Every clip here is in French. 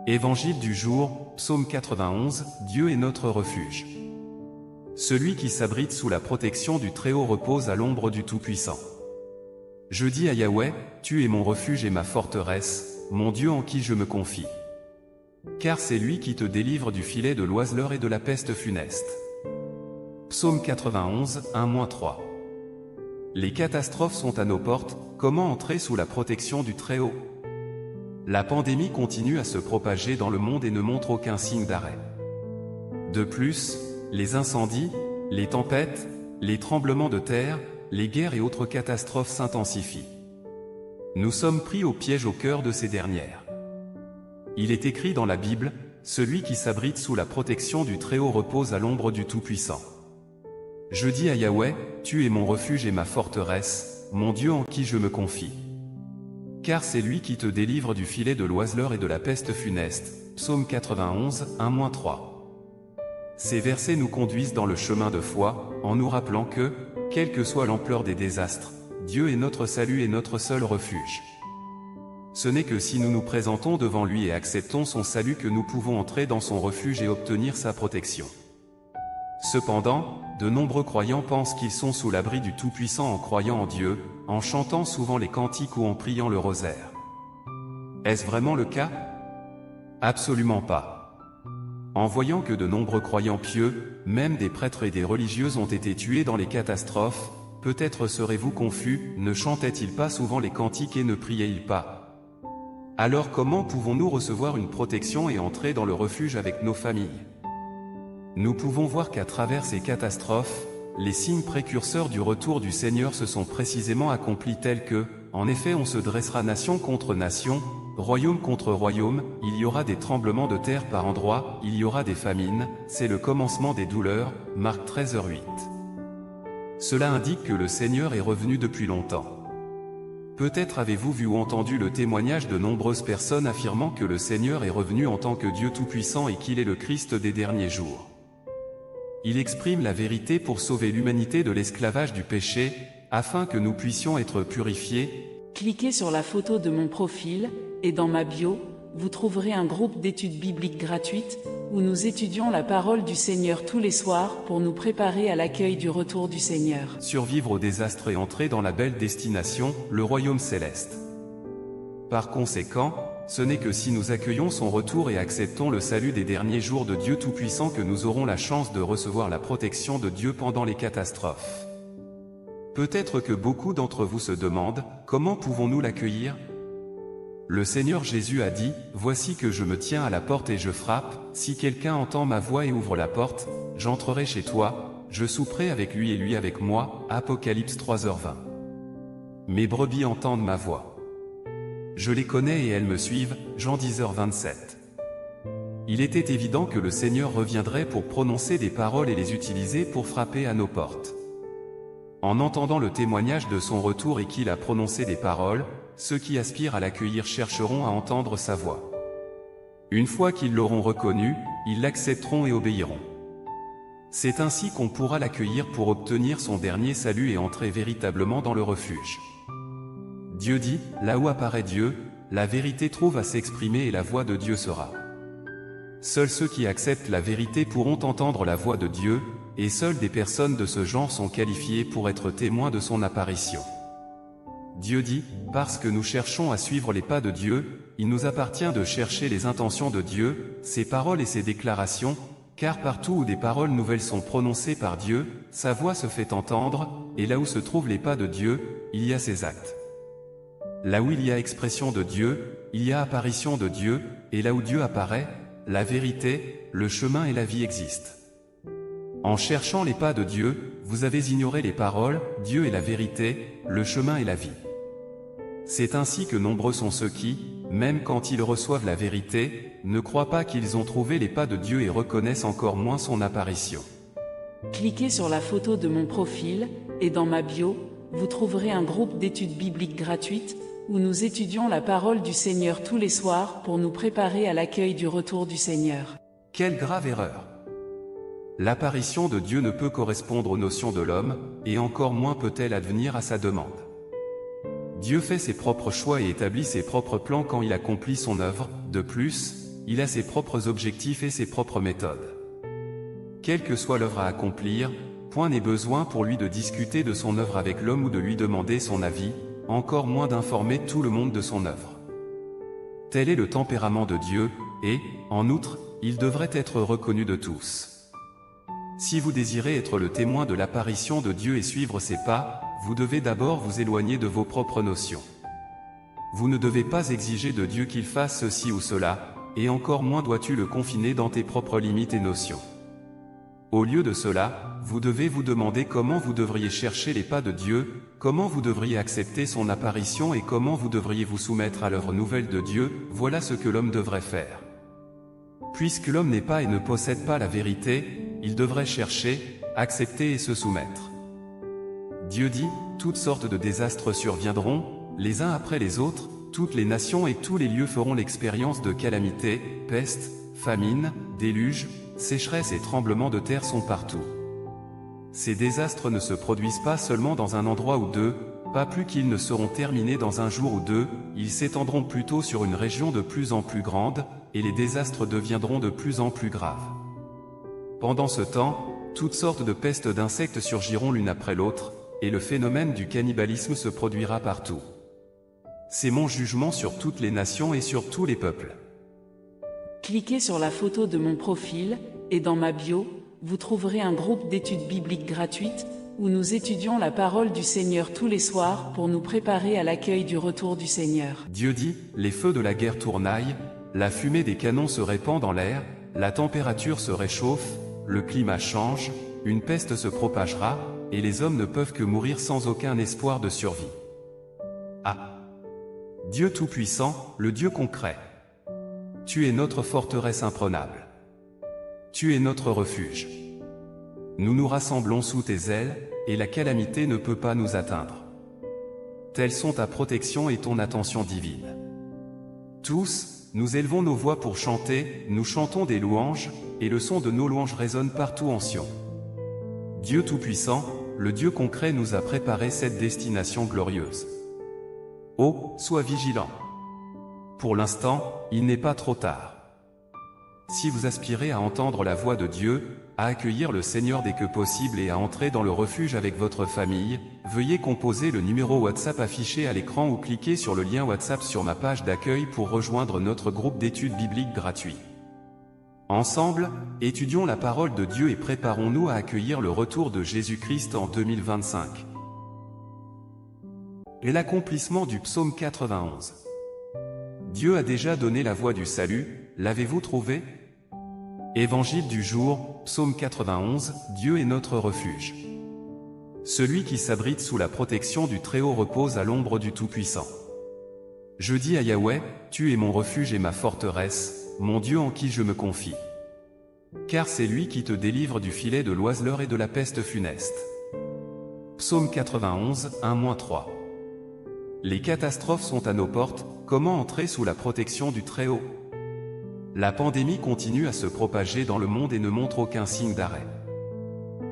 Évangile du jour, psaume 91, Dieu est notre refuge. Celui qui s'abrite sous la protection du Très-Haut repose à l'ombre du Tout-Puissant. Je dis à Yahweh, tu es mon refuge et ma forteresse, mon Dieu en qui je me confie. Car c'est lui qui te délivre du filet de l'oiseleur et de la peste funeste. Psaume 91, 1-3. Les catastrophes sont à nos portes, comment entrer sous la protection du Très-Haut? La pandémie continue à se propager dans le monde et ne montre aucun signe d'arrêt. De plus, les incendies, les tempêtes, les tremblements de terre, les guerres et autres catastrophes s'intensifient. Nous sommes pris au piège au cœur de ces dernières. Il est écrit dans la Bible, « Celui qui s'abrite sous la protection du Très-Haut repose à l'ombre du Tout-Puissant. » Je dis à Yahweh, tu es mon refuge et ma forteresse, mon Dieu en qui je me confie. Car c'est lui qui te délivre du filet de l'oiseleur et de la peste funeste. Psaume 91, 1-3. Ces versets nous conduisent dans le chemin de foi, en nous rappelant que, quelle que soit l'ampleur des désastres, Dieu est notre salut et notre seul refuge. Ce n'est que si nous nous présentons devant lui et acceptons son salut que nous pouvons entrer dans son refuge et obtenir sa protection. Cependant, de nombreux croyants pensent qu'ils sont sous l'abri du Tout-Puissant en croyant en Dieu, en chantant souvent les cantiques ou en priant le rosaire. Est-ce vraiment le cas? Absolument pas. En voyant que de nombreux croyants pieux, même des prêtres et des religieuses ont été tués dans les catastrophes, peut-être serez-vous confus, ne chantaient-ils pas souvent les cantiques et ne priaient-ils pas? Alors comment pouvons-nous recevoir une protection et entrer dans le refuge avec nos familles? Nous pouvons voir qu'à travers ces catastrophes, les signes précurseurs du retour du Seigneur se sont précisément accomplis tels que, en effet on se dressera nation contre nation, royaume contre royaume, il y aura des tremblements de terre par endroits, il y aura des famines, c'est le commencement des douleurs, Marc 13h08. Cela indique que le Seigneur est revenu depuis longtemps. Peut-être avez-vous vu ou entendu le témoignage de nombreuses personnes affirmant que le Seigneur est revenu en tant que Dieu Tout-Puissant et qu'il est le Christ des derniers jours. Il exprime la vérité pour sauver l'humanité de l'esclavage du péché, afin que nous puissions être purifiés. Cliquez sur la photo de mon profil, et dans ma bio, vous trouverez un groupe d'études bibliques gratuites, où nous étudions la parole du Seigneur tous les soirs pour nous préparer à l'accueil du retour du Seigneur. Survivre au désastre et entrer dans la belle destination, le royaume céleste. Par conséquent, ce n'est que si nous accueillons son retour et acceptons le salut des derniers jours de Dieu Tout-Puissant que nous aurons la chance de recevoir la protection de Dieu pendant les catastrophes. Peut-être que beaucoup d'entre vous se demandent, comment pouvons-nous l'accueillir? Le Seigneur Jésus a dit, « Voici que je me tiens à la porte et je frappe, si quelqu'un entend ma voix et ouvre la porte, j'entrerai chez toi, je souperai avec lui et lui avec moi. » Apocalypse 3h20. Mes brebis entendent ma voix. Je les connais et elles me suivent, Jean 10h27. Il était évident que le Seigneur reviendrait pour prononcer des paroles et les utiliser pour frapper à nos portes. En entendant le témoignage de son retour et qu'il a prononcé des paroles, ceux qui aspirent à l'accueillir chercheront à entendre sa voix. Une fois qu'ils l'auront reconnu, ils l'accepteront et obéiront. C'est ainsi qu'on pourra l'accueillir pour obtenir son dernier salut et entrer véritablement dans le refuge. Dieu dit, là où apparaît Dieu, la vérité trouve à s'exprimer et la voix de Dieu sera. Seuls ceux qui acceptent la vérité pourront entendre la voix de Dieu, et seules des personnes de ce genre sont qualifiées pour être témoins de son apparition. Dieu dit, parce que nous cherchons à suivre les pas de Dieu, il nous appartient de chercher les intentions de Dieu, ses paroles et ses déclarations, car partout où des paroles nouvelles sont prononcées par Dieu, sa voix se fait entendre, et là où se trouvent les pas de Dieu, il y a ses actes. Là où il y a expression de Dieu, il y a apparition de Dieu, et là où Dieu apparaît, la vérité, le chemin et la vie existent. En cherchant les pas de Dieu, vous avez ignoré les paroles, Dieu est la vérité, le chemin et la vie. C'est ainsi que nombreux sont ceux qui, même quand ils reçoivent la vérité, ne croient pas qu'ils ont trouvé les pas de Dieu et reconnaissent encore moins son apparition. Cliquez sur la photo de mon profil, et dans ma bio, vous trouverez un groupe d'études bibliques gratuites, où nous étudions la parole du Seigneur tous les soirs pour nous préparer à l'accueil du retour du Seigneur. Quelle grave erreur! L'apparition de Dieu ne peut correspondre aux notions de l'homme, et encore moins peut-elle advenir à sa demande. Dieu fait ses propres choix et établit ses propres plans quand il accomplit son œuvre. De plus, il a ses propres objectifs et ses propres méthodes. Quelle que soit l'œuvre à accomplir, point n'est besoin pour lui de discuter de son œuvre avec l'homme ou de lui demander son avis, encore moins d'informer tout le monde de son œuvre. Tel est le tempérament de Dieu, et, en outre, il devrait être reconnu de tous. Si vous désirez être le témoin de l'apparition de Dieu et suivre ses pas, vous devez d'abord vous éloigner de vos propres notions. Vous ne devez pas exiger de Dieu qu'il fasse ceci ou cela, et encore moins dois-tu le confiner dans tes propres limites et notions. Au lieu de cela, vous devez vous demander comment vous devriez chercher les pas de Dieu, comment vous devriez accepter son apparition et comment vous devriez vous soumettre à l'œuvre nouvelle de Dieu, voilà ce que l'homme devrait faire. Puisque l'homme n'est pas et ne possède pas la vérité, il devrait chercher, accepter et se soumettre. Dieu dit, toutes sortes de désastres surviendront, les uns après les autres, toutes les nations et tous les lieux feront l'expérience de calamités, pestes, famines, déluges, sécheresse et tremblements de terre sont partout. Ces désastres ne se produisent pas seulement dans un endroit ou deux, pas plus qu'ils ne seront terminés dans un jour ou deux, ils s'étendront plutôt sur une région de plus en plus grande, et les désastres deviendront de plus en plus graves. Pendant ce temps, toutes sortes de pestes d'insectes surgiront l'une après l'autre, et le phénomène du cannibalisme se produira partout. C'est mon jugement sur toutes les nations et sur tous les peuples. Cliquez sur la photo de mon profil, et dans ma bio, vous trouverez un groupe d'études bibliques gratuites, où nous étudions la parole du Seigneur tous les soirs pour nous préparer à l'accueil du retour du Seigneur. Dieu dit, les feux de la guerre tournaillent, la fumée des canons se répand dans l'air, la température se réchauffe, le climat change, une peste se propagera, et les hommes ne peuvent que mourir sans aucun espoir de survie. Ah! Dieu Tout-Puissant, le Dieu concret. Tu es notre forteresse imprenable. Tu es notre refuge. Nous nous rassemblons sous tes ailes, et la calamité ne peut pas nous atteindre. Telles sont ta protection et ton attention divine. Tous, nous élevons nos voix pour chanter, nous chantons des louanges, et le son de nos louanges résonne partout en Sion. Dieu Tout-Puissant, le Dieu concret nous a préparé cette destination glorieuse. Oh, sois vigilant. Pour l'instant, il n'est pas trop tard. Si vous aspirez à entendre la voix de Dieu, à accueillir le Seigneur dès que possible et à entrer dans le refuge avec votre famille, veuillez composer le numéro WhatsApp affiché à l'écran ou cliquer sur le lien WhatsApp sur ma page d'accueil pour rejoindre notre groupe d'études bibliques gratuit. Ensemble, étudions la parole de Dieu et préparons-nous à accueillir le retour de Jésus-Christ en 2025. Et l'accomplissement du psaume 91. Dieu a déjà donné la voie du salut, l'avez-vous trouvé? Évangile du jour, psaume 91, Dieu est notre refuge. Celui qui s'abrite sous la protection du Très-Haut repose à l'ombre du Tout-Puissant. Je dis à Yahweh, tu es mon refuge et ma forteresse, mon Dieu en qui je me confie. Car c'est lui qui te délivre du filet de l'oiseleur et de la peste funeste. Psaume 91, 1-3. Les catastrophes sont à nos portes, comment entrer sous la protection du Très-Haut? La pandémie continue à se propager dans le monde et ne montre aucun signe d'arrêt.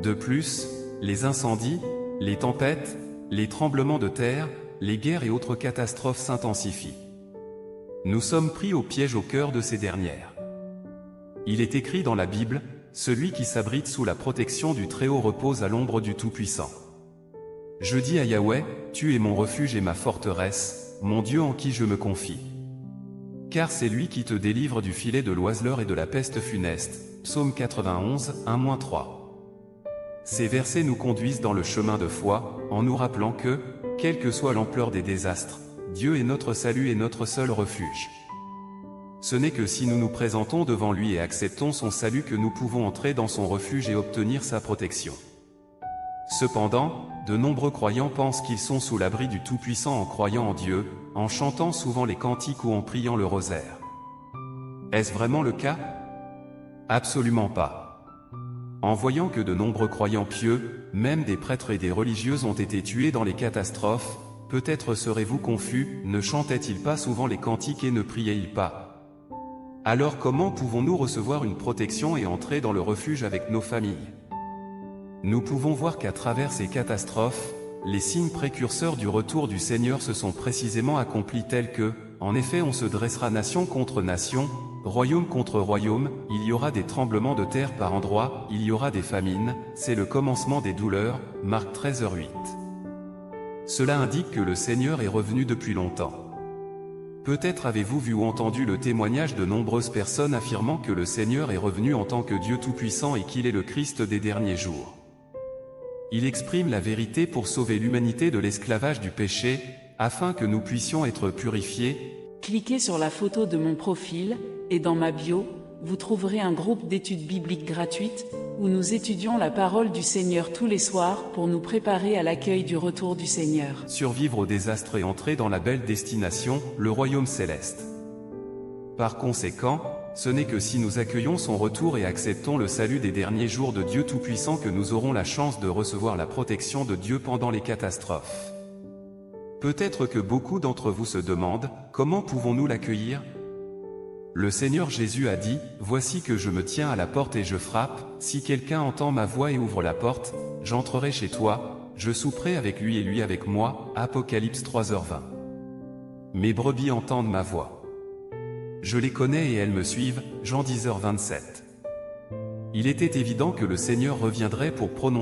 De plus, les incendies, les tempêtes, les tremblements de terre, les guerres et autres catastrophes s'intensifient. Nous sommes pris au piège au cœur de ces dernières. Il est écrit dans la Bible, « Celui qui s'abrite sous la protection du Très-Haut repose à l'ombre du Tout-Puissant. » Je dis à Yahweh, tu es mon refuge et ma forteresse, mon Dieu en qui je me confie. Car c'est lui qui te délivre du filet de l'oiseleur et de la peste funeste. Psaume 91, 1-3. Ces versets nous conduisent dans le chemin de foi, en nous rappelant que, quelle que soit l'ampleur des désastres, Dieu est notre salut et notre seul refuge. Ce n'est que si nous nous présentons devant lui et acceptons son salut que nous pouvons entrer dans son refuge et obtenir sa protection. Cependant, de nombreux croyants pensent qu'ils sont sous l'abri du Tout-Puissant en croyant en Dieu, en chantant souvent les cantiques ou en priant le rosaire. Est-ce vraiment le cas? Absolument pas. En voyant que de nombreux croyants pieux, même des prêtres et des religieuses ont été tués dans les catastrophes, peut-être serez-vous confus, ne chantaient-ils pas souvent les cantiques et ne priaient-ils pas? Alors comment pouvons-nous recevoir une protection et entrer dans le refuge avec nos familles? Nous pouvons voir qu'à travers ces catastrophes, les signes précurseurs du retour du Seigneur se sont précisément accomplis tels que, En effet, on se dressera nation contre nation, royaume contre royaume, il y aura des tremblements de terre par endroits, il y aura des famines, c'est le commencement des douleurs. Marc 13h08. Cela indique que le Seigneur est revenu depuis longtemps. Peut-être avez-vous vu ou entendu le témoignage de nombreuses personnes affirmant que le Seigneur est revenu en tant que Dieu Tout-Puissant et qu'il est le Christ des derniers jours. Il exprime la vérité pour sauver l'humanité de l'esclavage du péché, afin que nous puissions être purifiés. Cliquez sur la photo de mon profil, et dans ma bio, vous trouverez un groupe d'études bibliques gratuites, où nous étudions la parole du Seigneur tous les soirs pour nous préparer à l'accueil du retour du Seigneur. Survivre au désastre et entrer dans la belle destination, le royaume céleste. Par conséquent, ce n'est que si nous accueillons son retour et acceptons le salut des derniers jours de Dieu Tout-Puissant que nous aurons la chance de recevoir la protection de Dieu pendant les catastrophes. Peut-être que beaucoup d'entre vous se demandent, comment pouvons-nous l'accueillir ? Le Seigneur Jésus a dit, « Voici que je me tiens à la porte et je frappe, si quelqu'un entend ma voix et ouvre la porte, j'entrerai chez toi, je souperai avec lui et lui avec moi. » Apocalypse 3h20. Mes brebis entendent ma voix. Je les connais et elles me suivent. Jean 10h27. Il était évident que le Seigneur reviendrait pour prononcer